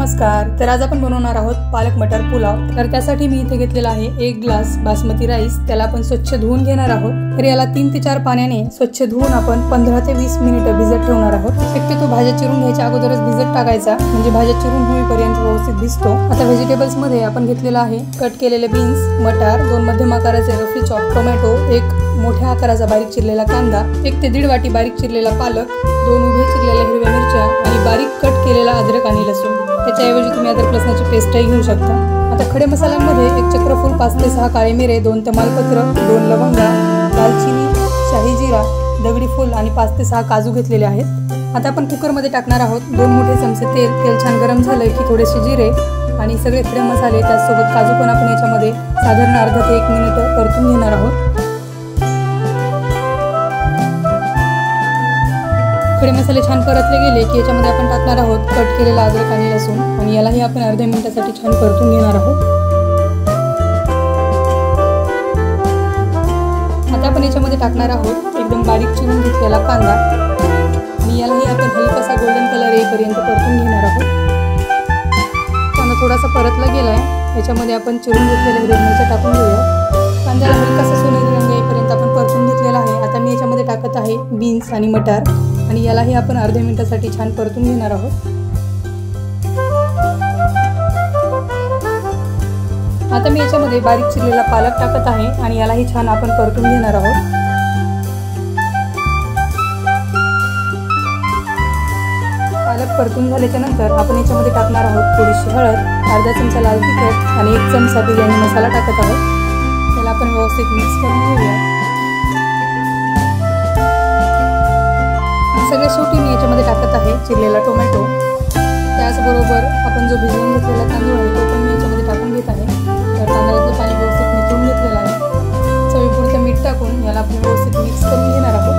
नमस्कार। तर आज आपण बनवणार आहोत पालक मटर पुलाव। तर त्यासाठी मी इथे घेतलेला आहे 1 ग्लास बासमती राईस। त्याला आपण स्वच्छ धुवून घेणार आहोत। तर याला 3 ते 4 पाण्याने स्वच्छ धुवून आपण 15 ते 20 मिनिटे भिजत ठेवणार आहोत। शक्यतो भाज्या चिरून घ्यायच्या अगोदरच भिजत टाकायचा, म्हणजे भाज्या चिरून होईपर्यंत व्यवस्थित भिजतो। आता व्हेजिटेबल्स मध्ये आपण घेतलेला आहे कट केलेले बीन्स, मटार, 2 मध्यम आकाराचे रफली चॉप टोमॅटो, 1 मोठ्या आकाराचा बारीक चिरलेला कांदा, 1 ते 1.5 वाटी बारीक चिरलेला पालक, 2 उभे चिरलेल्या हिरव्या मिरच्या आणि बारीक कट केलेला अद्रक आणि लसूण। त्याच्याऐवजी तुम्ही अद्रक लसणाची पेस्टही घेऊ शकता। आता खडे मसाल्यांमध्ये 1 चक्रफूल, 5 ते 6 काळे मिरे, 2 तमालपत्र, 2 लवंगा, दालचिनी, शाही जिरा, दगडी फूल आणि 5 ते 6 काजू घेतलेले आहेत। आता आपण कुकरमध्ये टाकणार आहोत 2 मोठे चमचे तेल। तेल छान गरम झाले की थोडेसे जिरे आणि सगळे खडे मसाले, त्यासोबत काजू पण आपण याच्यामध्ये साधारण अर्धा ते 1 मिनिट परतून घेणार आहोत। खडे मसाले छान परतले गेले की याच्यामध्ये आपण टाकणार आहोत कट केलेला अद्रक आणि लसूण आणि यालाही आपण अर्ध्या मिनिटासाठी छान परतून घेणार आहोत। आता आपण याच्यामध्ये टाकणार आहोत एकदम बारीक चिरून घेतलेला कांदा आणि यालाही आपण हलकासा गोल्डन कलर येईपर्यंत परतून घेणार आहोत। कांदा थोडासा परतला गेलाय, याच्यामध्ये आपण चिरून घेतलेल्या हिरव्या मिरच्या टाकून घेऊया। कांद्याला हलकासा सोनेरी रंग येईपर्यंत आपण परतून घेतलेला आहे। आता मी याच्यामध्ये टाकत आहे बीन्स आणि मटार आणि यालाही आपण अर्ध्या मिनिटासाठी छान परतून घेणार आहोत। आता मी याच्यामध्ये बारीक चिरलेला पालक टाकत आहे आणि यालाही छान आपण परतून घेणार आहोत। पालक परतून झाल्याच्या नंतर आपण याच्यामध्ये टाकणार आहोत थोडीशी हळद, अर्धा चमचा लाल तिखट आणि 1 चमचा बिर्याणी मसाला टाकत आहोत। त्याला आपण व्यवस्थित मिक्स करून घेऊया। सगळ्यात शेवटी मी याच्यामध्ये टाकत आहे चिरलेला टोमॅटो। त्याचबरोबर आपण जो भिजवून घेतलेला तांदूळ आहे तो पण मी याच्यामध्ये टाकून घेत आहे। तर तांदळाचं पाणी व्यवस्थित निथळून घेतलेलं आहे। चवीपुरतं मीठ टाकून याला आपण व्यवस्थित मिक्स करून घेणार आहोत।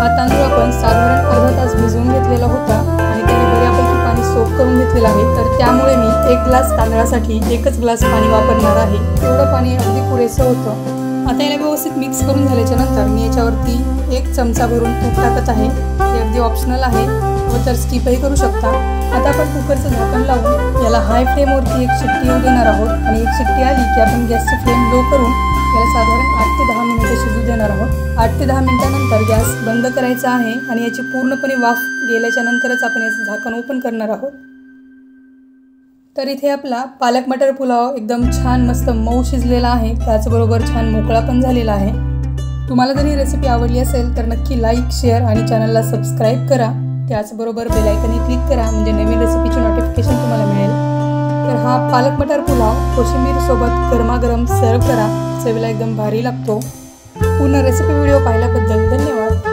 हा तांदूळ आपण साधारण अर्धा तास भिजवून घेतलेला होता आणि त्याने बऱ्यापैकी पाणी सोक करून घेतलेलं आहे। तर त्यामुळे मी 1 ग्लास तांदळासाठी 1च ग्लास पाणी वापरणार आहे। एवढं पाणी अगदी पुरेसं होतं। आता याला व्यवस्थित मिक्स करून झाल्याच्या नंतर मी याच्यावरती 1 चमचा भरून तूप टाकत आहे। हे अगदी ऑप्शनल आहे व तर स्किपही करू शकता। आता आपण कुकरचं झाकण लावून याला हाय फ्लेमवरती 1 शिट्टी येऊ देणार आहोत आणि 1 शिट्टी आली की आपण गॅसची फ्लेम लो करून याला साधारण 8 ते 10 मिनिटे शिजू देणार आहोत। 8 ते 10 मिनिटांनंतर गॅस बंद करायचा आहे आणि याची पूर्णपणे वाफ गेल्याच्या नंतरच आपण याचं झाकण ओपन करणार आहोत। तर इथे आपला पालक मटर पुलाव एकदम छान मस्त मऊ शिजलेला आहे, त्याचबरोबर छान मोकळा पण झालेला आहे। तुम्हाला जर ही रेसिपी आवडली असेल तर नक्की लाईक, शेअर आणि चॅनलला सबस्क्राईब करा। त्याचबरोबर बेल आयकॉनही क्लिक करा, म्हणजे नवीन रेसिपीची नोटिफिकेशन तुम्हाला मिळेल। तर हा पालक मटर पुलाव कोशिंबीर सोबत गरमागरम सर्व करा, चवीला एकदम भारी लागतो। पूर्ण रेसिपी व्हिडिओ पाहिल्याबद्दल धन्यवाद।